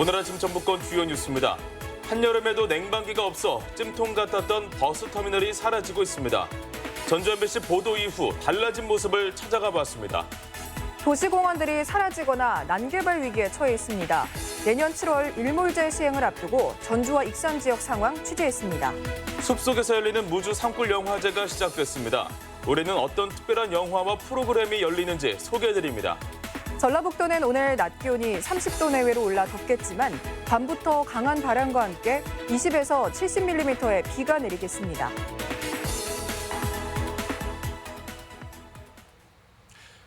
오늘 아침 전북권 주요 뉴스입니다. 한여름에도 냉방기가 없어 찜통 같았던 버스터미널이 사라지고 있습니다. 전주 MBC 보도 이후 달라진 모습을 찾아가 봤습니다. 도시공원들이 사라지거나 난개발 위기에 처해 있습니다. 내년 7월 일몰제 시행을 앞두고 전주와 익산 지역 상황 취재했습니다. 숲속에서 열리는 무주 산골 영화제가 시작됐습니다. 올해는 어떤 특별한 영화와 프로그램이 열리는지 소개해드립니다. 전라북도는 오늘 낮 기온이 30도 내외로 올라 덥겠지만 밤부터 강한 바람과 함께 20에서 70mm의 비가 내리겠습니다.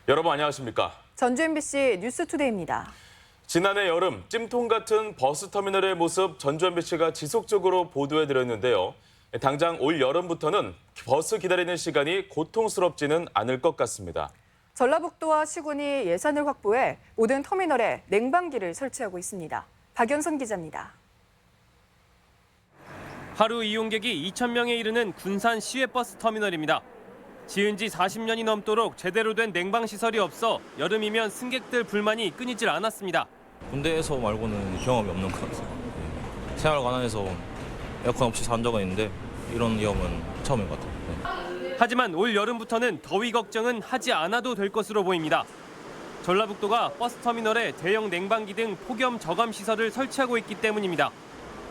여러분 안녕하십니까? 전주 MBC 뉴스투데이입니다. 지난해 여름 찜통 같은 버스터미널의 모습 전주 MBC가 지속적으로 보도해드렸는데요. 당장 올 여름부터는 버스 기다리는 시간이 고통스럽지는 않을 것 같습니다. 전라북도와 시군이 예산을 확보해 모든 터미널에 냉방기를 설치하고 있습니다. 박연선 기자입니다. 하루 이용객이 2,000명에 이르는 군산 시외버스 터미널입니다. 지은 지 40년이 넘도록 제대로 된 냉방시설이 없어 여름이면 승객들 불만이 끊이질 않았습니다. 군대에서 말고는 경험이 없는 것 같아요. 생활관안에서 에어컨 없이 산 적은 있는데 이런 위험은 처음인 것 같아요. 하지만 올 여름부터는 더위 걱정은 하지 않아도 될 것으로 보입니다. 전라북도가 버스터미널에 대형 냉방기 등 폭염 저감 시설을 설치하고 있기 때문입니다.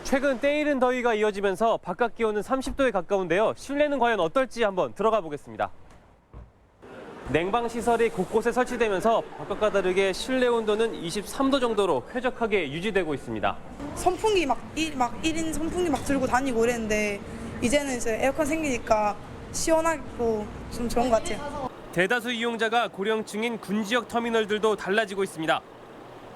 최근 때이른 더위가 이어지면서 바깥 기온은 30도에 가까운데요. 실내는 과연 어떨지 한번 들어가 보겠습니다. 냉방 시설이 곳곳에 설치되면서 바깥과 다르게 실내 온도는 23도 정도로 쾌적하게 유지되고 있습니다. 선풍기 막 1인 선풍기 막 들고 다니고 이랬는데 이제는 이제 에어컨 생기니까 시원하고 좀 좋은 것 같아요. 대다수 이용자가 고령층인 군 지역 터미널들도 달라지고 있습니다.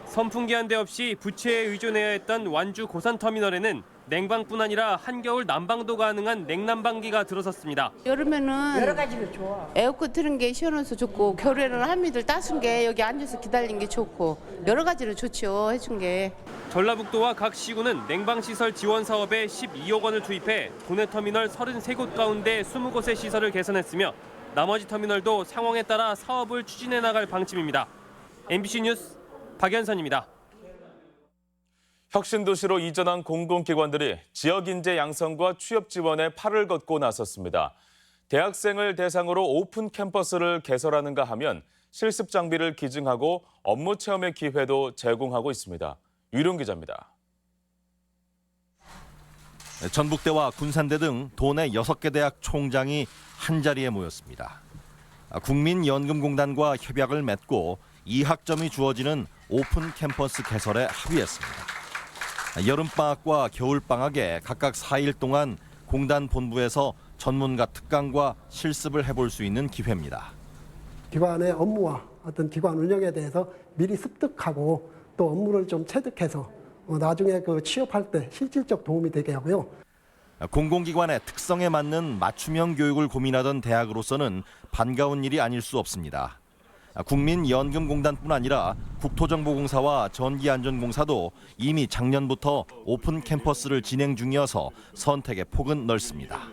선풍기 한 대 없이 부채에 의존해야 했던 완주 고산 터미널에는 냉방뿐 아니라 한겨울 난방도 가능한 냉난방기가 들어섰습니다. 여름에는 여러 가지로 좋아. 에어컨 트는 게 시원해서 좋고 겨울에는 한미들 따순 게 여기 앉아서 기다리는 게 좋고 여러 가지로 좋죠. 해준 게. 전라북도와 각 시군은 냉방시설 지원 사업에 12억 원을 투입해 도내 터미널 33곳 가운데 20곳의 시설을 개선했으며 나머지 터미널도 상황에 따라 사업을 추진해 나갈 방침입니다. MBC 뉴스 박연선입니다. 혁신도시로 이전한 공공기관들이 지역인재 양성과 취업 지원에 팔을 걷고 나섰습니다. 대학생을 대상으로 오픈 캠퍼스를 개설하는가 하면 실습 장비를 기증하고 업무 체험의 기회도 제공하고 있습니다. 유룡 기자입니다. 전북대와 군산대 등 도내 6개 대학 총장이 한자리에 모였습니다. 국민연금공단과 협약을 맺고 2학점이 주어지는 오픈 캠퍼스 개설에 합의했습니다. 여름방학과 겨울방학에 각각 4일 동안 공단 본부에서 전문가 특강과 실습을 해볼 수 있는 기회입니다. 기관의 업무와 어떤 기관 운영에 대해서 미리 습득하고 또 업무를 좀 체득해서 나중에 그 취업할 때 실질적 도움이 되게 하고요. 공공기관의 특성에 맞는 맞춤형 교육을 고민하던 대학으로서는 반가운 일이 아닐 수 없습니다. 국민연금공단뿐 아니라 국토정보공사와 전기안전공사도 이미 작년부터 오픈 캠퍼스를 진행 중이어서 선택의 폭은 넓습니다.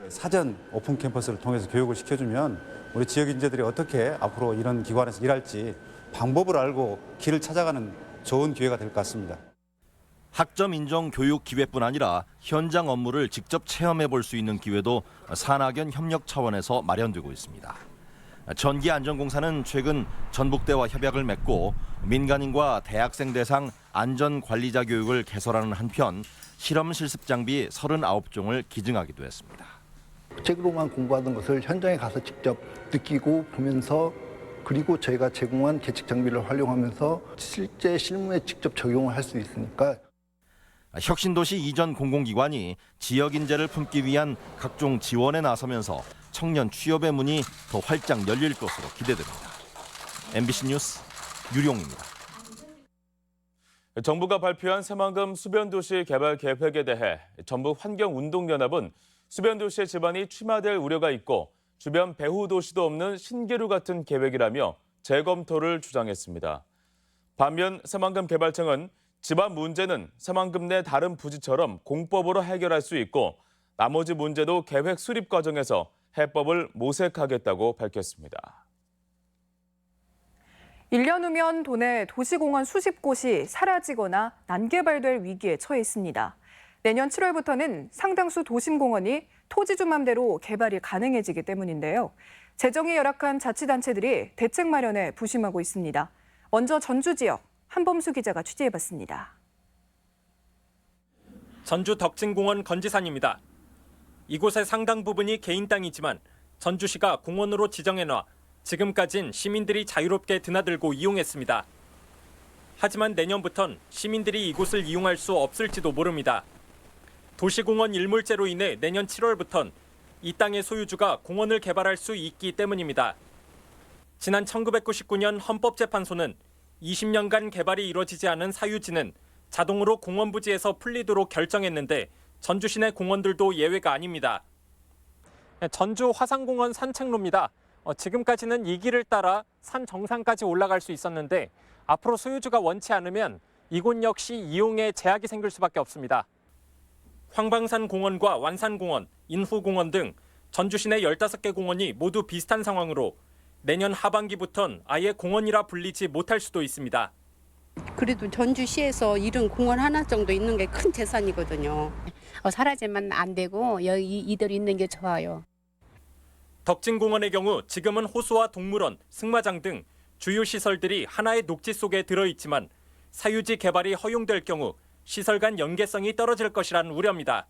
사전 오픈 캠퍼스를 통해서 교육을 시켜주면 우리 지역 인재들이 어떻게 앞으로 이런 기관에서 일할지 방법을 알고 길을 찾아가는 좋은 기회가 될 것 같습니다. 학점 인정 교육 기회뿐 아니라 현장 업무를 직접 체험해 볼 수 있는 기회도 산학연 협력 차원에서 마련되고 있습니다. 전기안전공사는 최근 전북대와 협약을 맺고 민간인과 대학생 대상 안전관리자 교육을 개설하는 한편 실험 실습 장비 39종을 기증하기도 했습니다. 책으로만 공부하던 것을 현장에 가서 직접 느끼고 보면서 그리고 저희가 제공한 계측 장비를 활용하면서 실제 실무에 직접 적용을 할 수 있으니까. 혁신도시 이전 공공기관이 지역 인재를 품기 위한 각종 지원에 나서면서 청년 취업의 문이 더 활짝 열릴 것으로 기대됩니다. MBC 뉴스 유룡입니다. 정부가 발표한 새만금 수변도시 개발 계획에 대해 전북환경운동연합은 수변도시의 지반이 취마될 우려가 있고 주변 배후 도시도 없는 신계류 같은 계획이라며 재검토를 주장했습니다. 반면 새만금 개발청은 지반 문제는 새만금 내 다른 부지처럼 공법으로 해결할 수 있고 나머지 문제도 계획 수립 과정에서 해법을 모색하겠다고 밝혔습니다. 1년 후면 도내 도시공원 수십 곳이 사라지거나 난개발될 위기에 처해 있습니다. 내년 7월부터는 상당수 도심공원이 토지주 맘대로 개발이 가능해지기 때문인데요. 재정이 열악한 자치단체들이 대책 마련에 부심하고 있습니다. 먼저 전주 지역 한범수 기자가 취재해봤습니다. 전주 덕진공원 건지산입니다. 이곳의 상당 부분이 개인 땅이지만 전주시가 공원으로 지정해놔 지금까진 시민들이 자유롭게 드나들고 이용했습니다. 하지만 내년부턴 시민들이 이곳을 이용할 수 없을지도 모릅니다. 도시공원 일몰제로 인해 내년 7월부턴 이 땅의 소유주가 공원을 개발할 수 있기 때문입니다. 지난 1999년 헌법재판소는 20년간 개발이 이뤄지지 않은 사유지는 자동으로 공원 부지에서 풀리도록 결정했는데 전주시 내 공원들도 예외가 아닙니다. 전주 화산공원 산책로입니다. 지금까지는 이 길을 따라 산 정상까지 올라갈 수 있었는데 앞으로 소유주가 원치 않으면 이곳 역시 이용에 제약이 생길 수밖에 없습니다. 황방산 공원과 완산공원, 인후공원 등 전주시 내 15개 공원이 모두 비슷한 상황으로 내년 하반기부턴 아예 공원이라 불리지 못할 수도 있습니다. 그래도 전주시에서 이런 공원 하나 정도 있는 게 큰 재산이거든요. 사라지면 안 되고 여기 이대로 있는 게 좋아요. 덕진공원의 경우 지금은 호수와 동물원, 승마장 등 주요 시설들이 하나의 녹지 속에 들어있지만 사유지 개발이 허용될 경우 시설 간 연계성이 떨어질 것이란 우려입니다.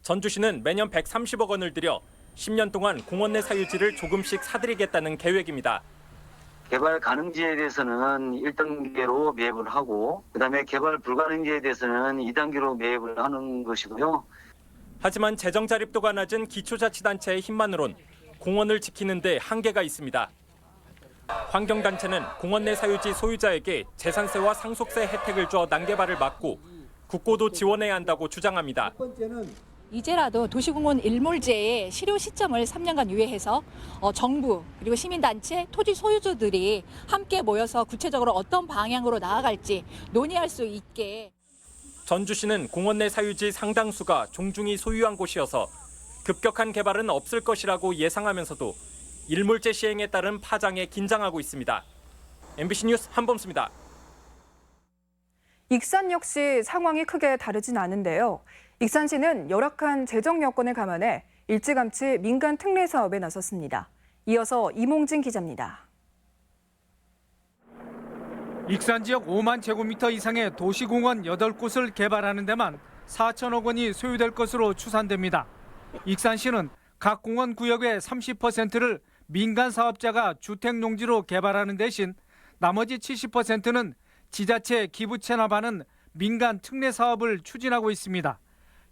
전주시는 매년 130억 원을 들여 10년 동안 공원 내 사유지를 조금씩 사들이겠다는 계획입니다. 개발 가능지에 대해서는 1단계로 매입을 하고 그다음에 개발 불가능지에 대해서는 2단계로 매입을 하는 것이고요. 하지만 재정 자립도가 낮은 기초자치단체의 힘만으론 공원을 지키는 데 한계가 있습니다. 환경단체는 공원 내 사유지 소유자에게 재산세와 상속세 혜택을 줘 난개발을 막고 국고도 지원해야 한다고 주장합니다. 이제라도 도시공원 일몰제의 실효 시점을 3년간 유예해서 정부 그리고 시민단체, 토지 소유주들이 함께 모여서 구체적으로 어떤 방향으로 나아갈지 논의할 수 있게. 전주시는 공원 내 사유지 상당수가 종중이 소유한 곳이어서 급격한 개발은 없을 것이라고 예상하면서도 일몰제 시행에 따른 파장에 긴장하고 있습니다. MBC 뉴스 한범수입니다. 익산 역시 상황이 크게 다르진 않은데요. 익산시는 열악한 재정 여건을 감안해 일찌감치 민간 특례 사업에 나섰습니다. 이어서 이몽진 기자입니다. 익산 지역 5만 제곱미터 이상의 도시공원 8곳을 개발하는 데만 4천억 원이 소요될 것으로 추산됩니다. 익산시는 각 공원 구역의 30%를 민간 사업자가 주택 농지로 개발하는 대신 나머지 70%는 지자체 기부 체납하는 민간 특례 사업을 추진하고 있습니다.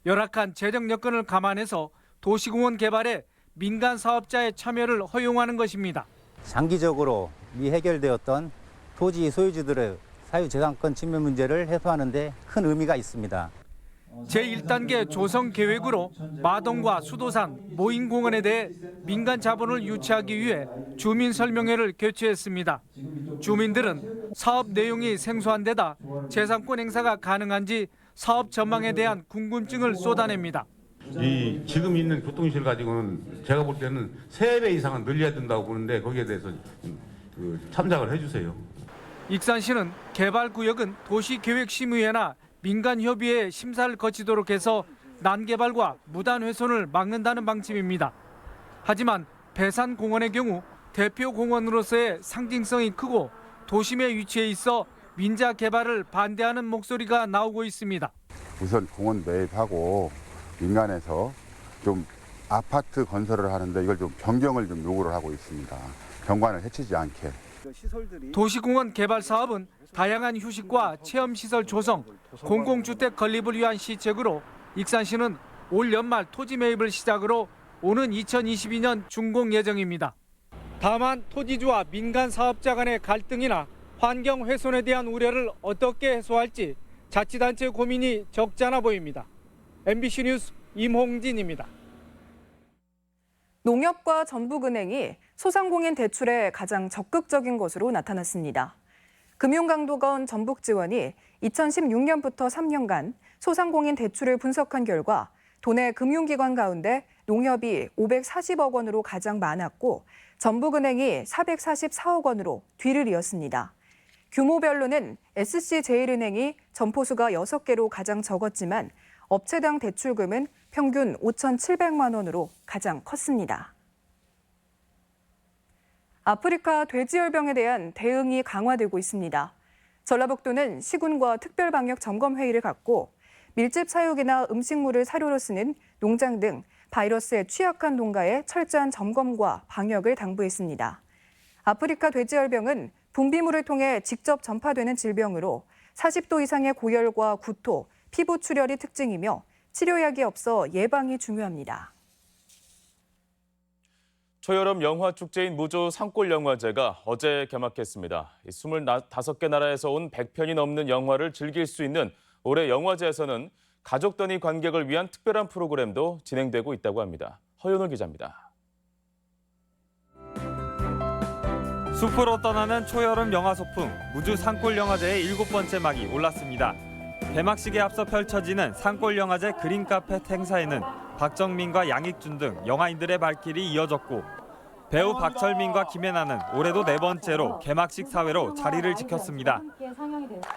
열악한 재정 여건을 감안해서 도시공원 개발에 민간 사업자의 참여를 허용하는 것입니다. 장기적으로 미해결되었던 토지 소유주들의 사유재산권 침해 문제를 해소하는 데 큰 의미가 있습니다. 제1단계 조성 계획으로 마동과 수도산, 모인공원에 대해 민간 자본을 유치하기 위해 주민 설명회를 개최했습니다. 주민들은 사업 내용이 생소한 데다 재산권 행사가 가능한지 사업 전망에 대한 궁금증을 쏟아냅니다. 지금 있는 교통시설 가지고는 제가 볼 때는 3배 이상은 늘려야 된다고 보는데 거기에 대해서 참작을 해주세요. 익산시는 개발구역은 도시계획심의회나 민간협의회 심사를 거치도록 해서 난개발과 무단훼손을 막는다는 방침입니다. 하지만 배산공원의 경우 대표 공원으로서의 상징성이 크고 도심에 위치해 있어 민자 개발을 반대하는 목소리가 나오고 있습니다. 우선 공원 매입하고 민간에서 좀 아파트 건설을 하는데 이걸 좀 변경을 좀 요구를 하고 있습니다. 경관을 해치지 않게. 도시공원 개발 사업은 다양한 휴식과 체험시설 조성, 공공주택 건립을 위한 시책으로 익산시는 올 연말 토지 매입을 시작으로 오는 2022년 준공 예정입니다. 다만 토지주와 민간 사업자 간의 갈등이나 환경 훼손에 대한 우려를 어떻게 해소할지 자치단체 고민이 적지 않아 보입니다. MBC 뉴스 임홍진입니다. 농협과 전북은행이 소상공인 대출에 가장 적극적인 것으로 나타났습니다. 금융강도건 전북지원이 2016년부터 3년간 소상공인 대출을 분석한 결과 도내 금융기관 가운데 농협이 540억 원으로 가장 많았고 전북은행이 444억 원으로 뒤를 이었습니다. 규모별로는 SC제일은행이 점포수가 6개로 가장 적었지만 업체당 대출금은 평균 5,700만 원으로 가장 컸습니다. 아프리카 돼지열병에 대한 대응이 강화되고 있습니다. 전라북도는 시군과 특별방역 점검회의를 갖고 밀집 사육이나 음식물을 사료로 쓰는 농장 등 바이러스에 취약한 농가의 철저한 점검과 방역을 당부했습니다. 아프리카 돼지열병은 분비물을 통해 직접 전파되는 질병으로 40도 이상의 고열과 구토, 피부 출혈이 특징이며 치료약이 없어 예방이 중요합니다. 초여름 영화축제인 무주 산골영화제가 어제 개막했습니다. 25개 나라에서 온 100편이 넘는 영화를 즐길 수 있는 올해 영화제에서는 가족 단위 관객을 위한 특별한 프로그램도 진행되고 있다고 합니다. 허윤호 기자입니다. 숲으로 떠나는 초여름 영화 소풍 무주 산골영화제의 7번째 막이 올랐습니다. 개막식에 앞서 펼쳐지는 산골영화제 그린카펫 행사에는 박정민과 양익준 등 영화인들의 발길이 이어졌고 배우 박철민과 김혜나는 올해도 4번째로 개막식 사회로 자리를 지켰습니다.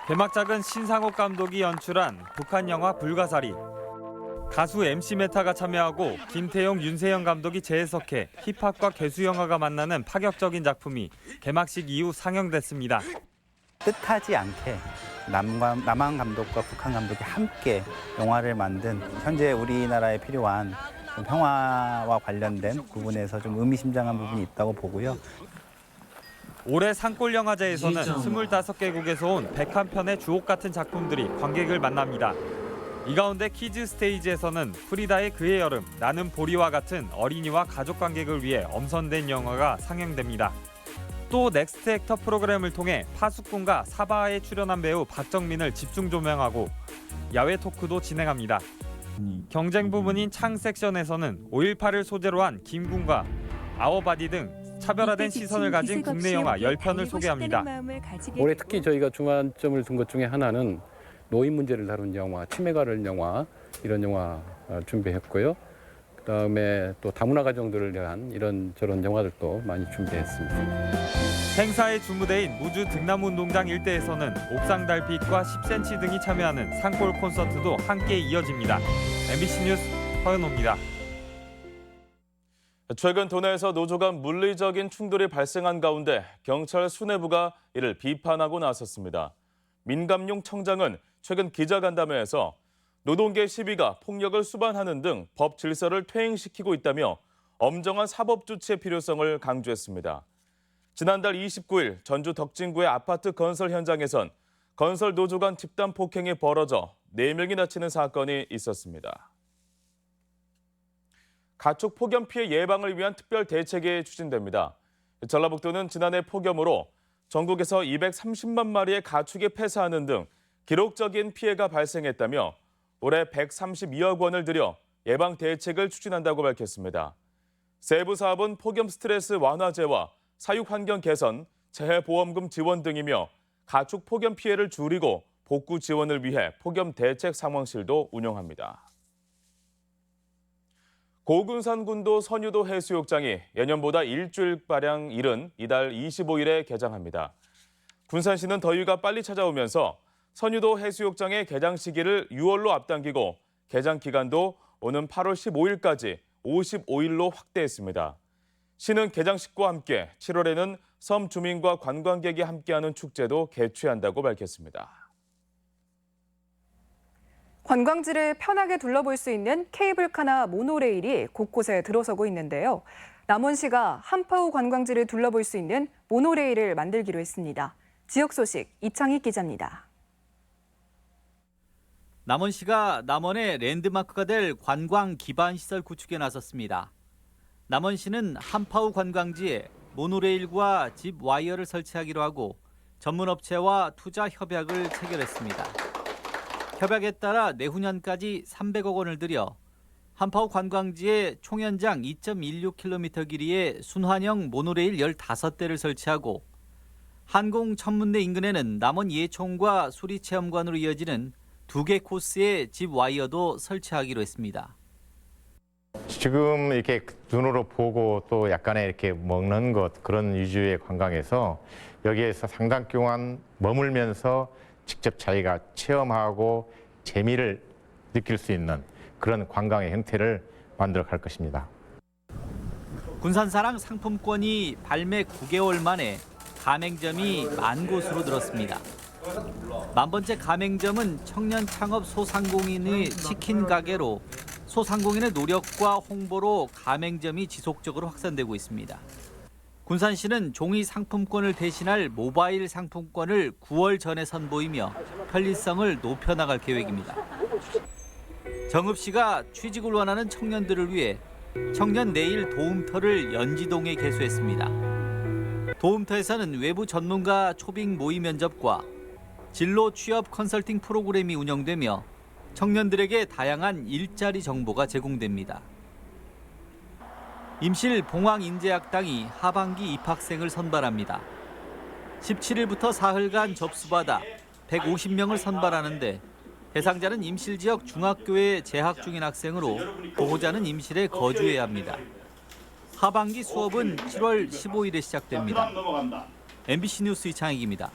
개막작은 신상옥 감독이 연출한 북한 영화 불가사리. 가수 MC 메타가 참여하고 김태용, 윤세영 감독이 재해석해 힙합과 개수영화가 만나는 파격적인 작품이 개막식 이후 상영됐습니다. 뜻하지 않게 남한 감독과 북한 감독이 함께 영화를 만든 현재 우리나라에 필요한 평화와 관련된 부분에서 좀 의미심장한 부분이 있다고 보고요. 올해 산골영화제에서는 25개국에서 온 101편의 주옥 같은 작품들이 관객을 만납니다. 이 가운데 키즈 스테이지에서는 프리다의 그의 여름, 나는 보리와 같은 어린이와 가족 관객을 위해 엄선된 영화가 상영됩니다. 또 넥스트 액터 프로그램을 통해 파수꾼과 사바에 출연한 배우 박정민을 집중 조명하고 야외 토크도 진행합니다. 경쟁 부문인 창 섹션에서는 5.18을 소재로 한 김군과 아워바디 등 차별화된 시선을 가진 국내 영화 10편을 소개합니다. 올해 특히 저희가 중간점을 둔 것 중에 하나는 노인 문제를 다룬 영화, 치매 가를 영화, 이런 영화 준비했고요. 그다음에 또 다문화 가정들을 위한 이런저런 영화들도 많이 준비했습니다. 행사의 주무대인 무주 등남운동장 일대에서는 옥상 달빛과 10cm 등이 참여하는 산골 콘서트도 함께 이어집니다. MBC 뉴스 허연호입니다. 최근 도내에서 노조 간 물리적인 충돌이 발생한 가운데 경찰 수뇌부가 이를 비판하고 나섰습니다. 민감용 청장은 최근 기자간담회에서 노동계 시위가 폭력을 수반하는 등 법 질서를 퇴행시키고 있다며 엄정한 사법 조치의 필요성을 강조했습니다. 지난달 29일 전주 덕진구의 아파트 건설 현장에선 건설 노조 간 집단 폭행이 벌어져 4명이 다치는 사건이 있었습니다. 가축 폭염 피해 예방을 위한 특별 대책이 추진됩니다. 전라북도는 지난해 폭염으로 전국에서 230만 마리의 가축이 폐사하는 등 기록적인 피해가 발생했다며 올해 132억 원을 들여 예방 대책을 추진한다고 밝혔습니다. 세부 사업은 폭염 스트레스 완화제와 사육 환경 개선, 재해보험금 지원 등이며 가축 폭염 피해를 줄이고 복구 지원을 위해 폭염 대책 상황실도 운영합니다. 고군산군도 선유도 해수욕장이 예년보다 일주일가량 이른 이달 25일에 개장합니다. 군산시는 더위가 빨리 찾아오면서 선유도 해수욕장의 개장 시기를 6월로 앞당기고 개장 기간도 오는 8월 15일까지 55일로 확대했습니다. 시는 개장식과 함께 7월에는 섬 주민과 관광객이 함께하는 축제도 개최한다고 밝혔습니다. 관광지를 편하게 둘러볼 수 있는 케이블카나 모노레일이 곳곳에 들어서고 있는데요. 남원시가 한파후 관광지를 둘러볼 수 있는 모노레일을 만들기로 했습니다. 지역 소식 이창희 기자입니다. 남원시가 남원의 랜드마크가 될 관광 기반 시설 구축에 나섰습니다. 남원시는 한파후 관광지에 모노레일과 집 와이어를 설치하기로 하고 전문 업체와 투자 협약을 체결했습니다. 협약에 따라 내후년까지 300억 원을 들여 한파후 관광지에 총연장 2.16km 길이의 순환형 모노레일 15대를 설치하고 한공 천문대 인근에는 남원 예총과 수리체험관으로 이어지는 2개 코스의 집 와이어도 설치하기로 했습니다. 지금 이렇게 눈으로 보고 또 약간의 이렇게 먹는 것 그런 위주의 관광에서 여기에서 상당 기간 머물면서 직접 자기가 체험하고 재미를 느낄 수 있는 그런 관광의 형태를 만들어 갈 것입니다. 군산사랑 상품권이 발매 9개월 만에 가맹점이 10,000곳으로 늘었습니다. 10,000번째 가맹점은 청년 창업 소상공인의 치킨 가게로 소상공인의 노력과 홍보로 가맹점이 지속적으로 확산되고 있습니다. 군산시는 종이 상품권을 대신할 모바일 상품권을 9월 전에 선보이며 편리성을 높여나갈 계획입니다. 정읍시가 취직을 원하는 청년들을 위해 청년 내일 도움터를 연지동에 개소했습니다. 도움터에서는 외부 전문가 초빙 모의 면접과 진로 취업 컨설팅 프로그램이 운영되며 청년들에게 다양한 일자리 정보가 제공됩니다. 임실 봉황인재학당이 하반기 입학생을 선발합니다. 17일부터 사흘간 접수받아 150명을 선발하는데 대상자는 임실 지역 중학교에 재학 중인 학생으로 보호자는 임실에 거주해야 합니다. 하반기 수업은 7월 15일에 시작됩니다. MBC 뉴스 이창익입니다.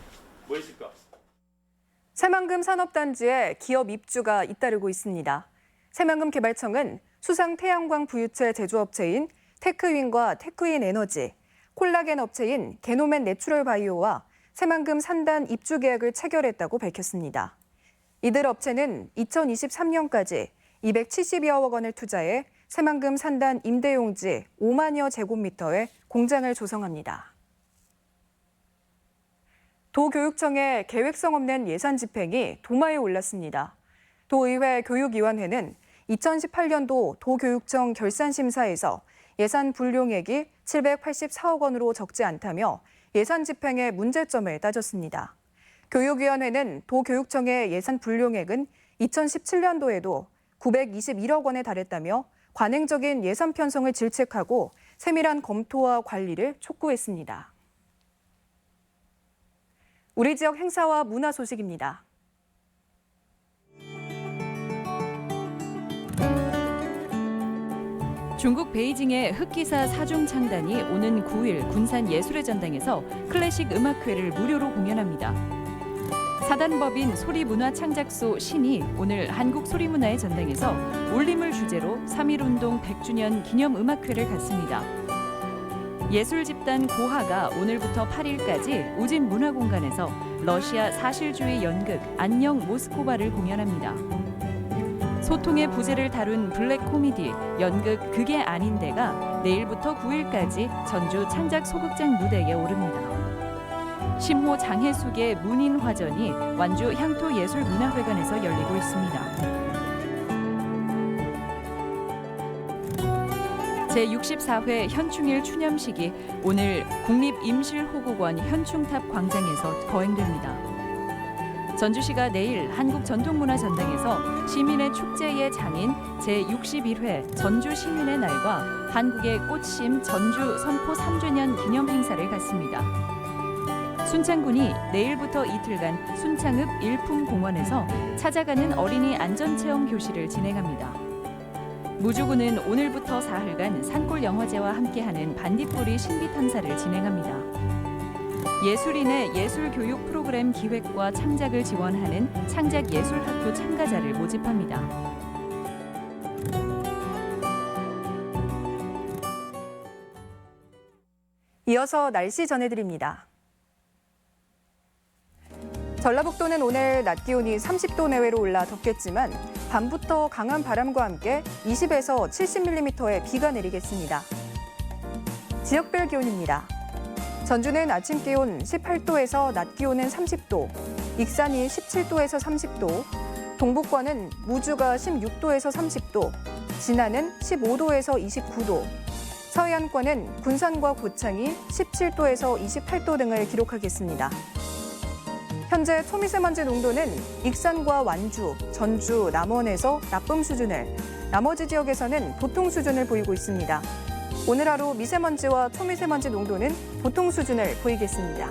새만금 산업단지에 기업 입주가 잇따르고 있습니다. 새만금 개발청은 수상 태양광 부유체 제조업체인 테크윈과 테크윈 에너지, 콜라겐 업체인 게노맨 내추럴 바이오와 새만금 산단 입주 계약을 체결했다고 밝혔습니다. 이들 업체는 2023년까지 270여억 원을 투자해 새만금 산단 임대용지 5만여 제곱미터의 공장을 조성합니다. 도교육청의 계획성 없는 예산 집행이 도마에 올랐습니다. 도의회 교육위원회는 2018년도 도교육청 결산심사에서 예산 불용액이 784억 원으로 적지 않다며 예산 집행의 문제점을 따졌습니다. 교육위원회는 도교육청의 예산 불용액은 2017년도에도 921억 원에 달했다며 관행적인 예산 편성을 질책하고 세밀한 검토와 관리를 촉구했습니다. 우리 지역 행사와 문화 소식입니다. 중국 베이징의 흑기사 사중 창단이 오는 9일 군산 예술의 전당에서 클래식 음악회를 무료로 공연합니다. 사단법인 소리문화창작소 신이 오늘 한국소리문화의 전당에서 울림을 주제로 3.1운동 100주년 기념음악회를 갖습니다. 예술집단 고하가 오늘부터 8일까지 우진문화공간에서 러시아 사실주의 연극 안녕 모스코바를 공연합니다. 소통의 부재를 다룬 블랙 코미디 연극 그게 아닌데가 내일부터 9일까지 전주 창작 소극장 무대에 오릅니다. 심호 장혜숙의 문인화전이 완주 향토예술문화회관에서 열리고 있습니다. 제64회 현충일 추념식이 오늘 국립임실호국원 현충탑 광장에서 거행됩니다. 전주시가 내일 한국전통문화전당에서 시민의 축제의 장인 제61회 전주시민의 날과 한국의 꽃심 전주 선포 3주년 기념 행사를 갖습니다. 순창군이 내일부터 이틀간 순창읍 일품공원에서 찾아가는 어린이 안전체험 교실을 진행합니다. 무주군은 오늘부터 사흘간 산골영화제와 함께하는 반딧불이 신비탐사를 진행합니다. 예술인의 예술교육 프로그램 기획과 창작을 지원하는 창작예술학교 참가자를 모집합니다. 이어서 날씨 전해드립니다. 전라북도는 오늘 낮 기온이 30도 내외로 올라 덥겠지만 밤부터 강한 바람과 함께 20에서 70mm의 비가 내리겠습니다. 지역별 기온입니다. 전주는 아침 기온 18도에서 낮 기온은 30도, 익산이 17도에서 30도, 동북권은 무주가 16도에서 30도, 진안은 15도에서 29도, 서해안권은 군산과 고창이 17도에서 28도 등을 기록하겠습니다. 현재 초미세먼지 농도는 익산과 완주, 전주, 남원에서 나쁨 수준을, 나머지 지역에서는 보통 수준을 보이고 있습니다. 오늘 하루 미세먼지와 초미세먼지 농도는 보통 수준을 보이겠습니다.